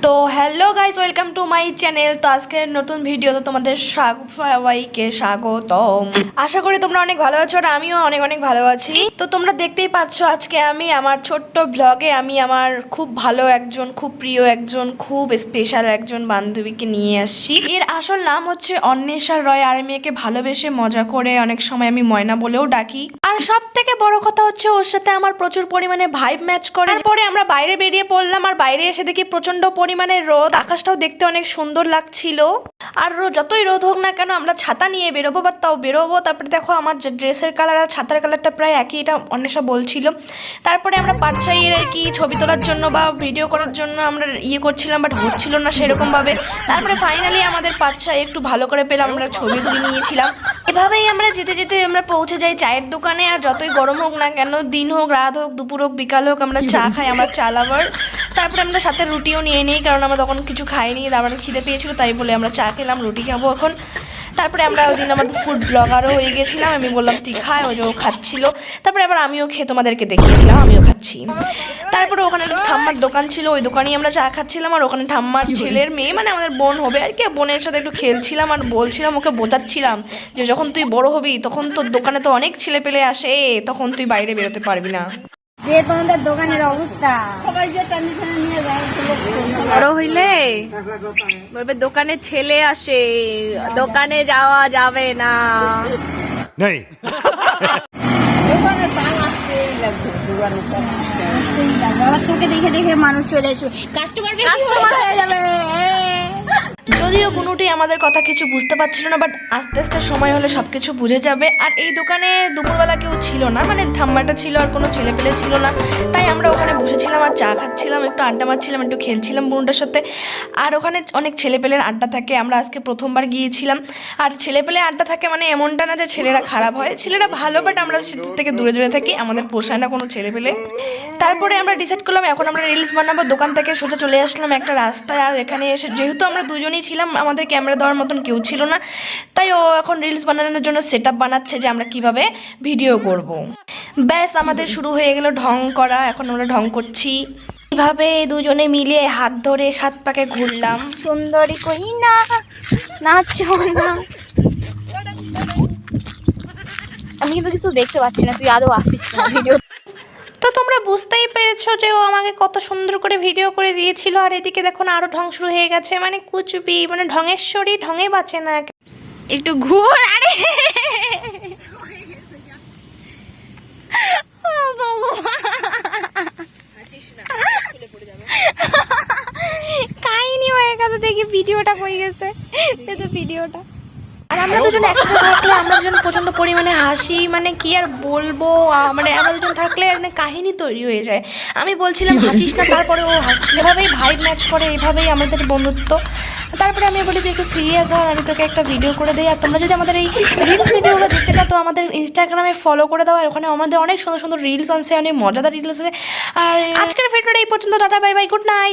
তো hello guys, welcome to my channel. তো আজকের নতুন ভিডিও তো তোমাদের সবাইকে স্বাগতম। আশা করি তোমরা অনেক ভালো আছো আর আমিও অনেক অনেক ভালো আছি। তো তোমরা দেখতেই পাচ্ছ আজকে আমি আমার ছোট্ট ব্লগে আমি আমার খুব ভালো একজন, খুব প্রিয় একজন, খুব স্পেশাল একজন বান্ধবীকে নিয়ে আসছি। এর আসল নাম হচ্ছে অন্বেষা রয় আর আমি একে ভালোবেসে মজা করে অনেক সময় আমি ময়না বলেও ডাকি। আর সব থেকে বড় কথা হচ্ছে ওর সাথে আমার প্রচুর পরিমাণে ভাইব ম্যাচ করে। পরে আমরা বাইরে বেরিয়ে পড়লাম আর বাইরে এসে দেখি প্রচন্ড পরিমাণে রোদ, আকাশটাও দেখতে অনেক সুন্দর লাগছিল। আর যতই রোদ হোক না কেন আমরা ছাতা নিয়ে বেরোবো, বাট তাও বেরোবো। তারপরে দেখো আমার যে ড্রেসের কালার আর ছাতার কালারটা প্রায় একই, এটা অন্বেষা বলছিল। তারপরে আমরা পাটসাইয়ের আর কি ছবি তোলার জন্য বা ভিডিও করার জন্য আমরা করছিলাম, বাট হচ্ছিল না সেরকম ভাবে। তারপরে ফাইনালি আমাদের পাটসাই একটু ভালো করে পেলাম, আমরা ছবি তুলে নিয়েছিলাম। এভাবেই আমরা যেতে যেতে আমরা পৌঁছে যাই চায়ের দোকানে। আর যতই গরম হোক না কেন, দিন হোক, রাত হোক, দুপুর হোক, বিকাল হোক, আমরা চা খাই, আমরা চা লাভার। তারপরে আমরা সাথে রুটিও নিয়ে নিই, কারণ আমরা তখন কিছু খাইনি, তারপরে খিদে পেয়েছিল, তাই বলে আমরা চা খেলাম, রুটি খাবো এখন। তারপরে আমরা ওই দিন আমাদের ফুড ব্লগারও হয়ে গেছিলাম, আমি বললাম তুই খায়, ওই যে ও খাচ্ছিল। তারপরে আবার আমিও খেয়ে তোমাদেরকে দেখিয়ে দিলাম আমিও খাচ্ছি। তারপরে ওখানে ঠাম্মার দোকান ছিল, ওই দোকানেই আমরা চা খাচ্ছিলাম। আর ওখানে ঠাম্মার ছেলের মেয়ে, মানে আমাদের বোন হবে আর কি, বোনের সাথে একটু খেলছিলাম আর বলছিলাম, ওকে বোঝাচ্ছিলাম যে যখন তুই বড় হবি তখন তোর দোকানে তো অনেক ছেলে পেলে আসে, তখন তুই বাইরে বেরোতে পারবি না। যে তোমাদের দোকানের অবস্থা, সবাই যে টানিয়ে নিয়ে যায়, বড় হইলে বলবে দোকানে ছেলে আসে, দোকানে যাওয়া যাবে না। नहीं দোকানে তাল আসতেই লাগবে, দোকানে তাল আসতেই লাগবে। আবার তোকে দেখে দেখে মানুষ চলে আসবে, কাস্টমার বেশি হয়ে যাবে। যদিও কোনোটি আমাদের কথা কিছু বুঝতে পারছিল না, বাট আস্তে আস্তে সময় হলে সব কিছু বুঝে যাবে। আর এই দোকানে দুপুরবেলা কেউ ছিল না, মানে ঠাম্মাটা ছিল আর কোনো ছেলে পেলে ছিল না, তাই আমরা ওখানে বসেছিলাম আর চা খাচ্ছিলাম, একটু আড্ডা মারছিলাম, একটু খেলছিলাম বোনটার সাথে। আর ওখানে অনেক ছেলেপেলের আড্ডা থাকে, আমরা আজকে প্রথমবার গিয়েছিলাম। আর ছেলেপেলে আড্ডা থাকে মানে এমনটা না যে ছেলেরা খারাপ হয়, ছেলেরা ভালো, বাট আমরা সেটার থেকে দূরে দূরে থাকি, আমাদের পোষায় না কোনো ছেলেপেলে। তারপরে আমরা ডিসাইড করলাম এখন আমরা রিলস বানাবো। দোকান থেকে সোজা চলে আসলাম একটা রাস্তায়, আর এখানে এসে যেহেতু আমরা দুজনেই ছিলাম, আমাদের ক্যামেরা দেওয়ার মতন কেউ ছিল না, তাই ও এখন রিলস বানানোর জন্য সেট আপ বানাচ্ছে যে আমরা কিভাবে ভিডিও করব। ব্যাস আমাদের শুরু হয়ে গেল ঢং করা, এখন আমরা ঢং করছি। এভাবে দুজনে মিলে হাত ধরে 7 পাকে ঘুরলাম। সুন্দরী কই না, নাচছো না। আমি কিন্তু কিছু দেখতে পাচ্ছি না, তুই আদৌ আসছিস না ভিডিও। তো তোমরা বুঝতেই পেরেছো যে ও আমাকে কত সুন্দর করে ভিডিও করে দিয়েছিল। আর এদিকে দেখো না আরো ঢং শুরু হয়ে গেছে, মানে কুচবি, মানে ঢঙেশ্বরী, ঢঙে বাঁচে না। একটু ঘুর, আরে কাহিনী হয়ে গেছে, দেখি ভিডিওটা কই গেছে, ভিডিওটা। আর আমরা দুজন একসাথে থাকলে আমরা দুজন প্রচন্ড পরিমাণে হাসি, মানে কি আর বলবো, মানে আমরা দুজন থাকলে মানে কাহিনী তৈরি হয়ে যায়। আমি বলছিলাম হাসিস না, তারপরে ও হাসছিল। এভাবেই ভাইব ম্যাচ করে, এভাবেই আমাদের বন্ধুত্ব। তারপরে আমি বলি যে একটু সিরিয়াস হয়, আমি তোকে একটা ভিডিও করে দিই। আর তোমরা যদি আমাদের এই রিলস ভিডিওগুলো দেখতে চাও তো আমাদের ইনস্টাগ্রামে ফলো করে দাও, আর ওখানে আমাদের অনেক সুন্দর সুন্দর রিলস আছে, অনেক মজাদার রিলস আছে। আর আজকের ভিডিওটা এই পর্যন্ত, tata bye bye, good night.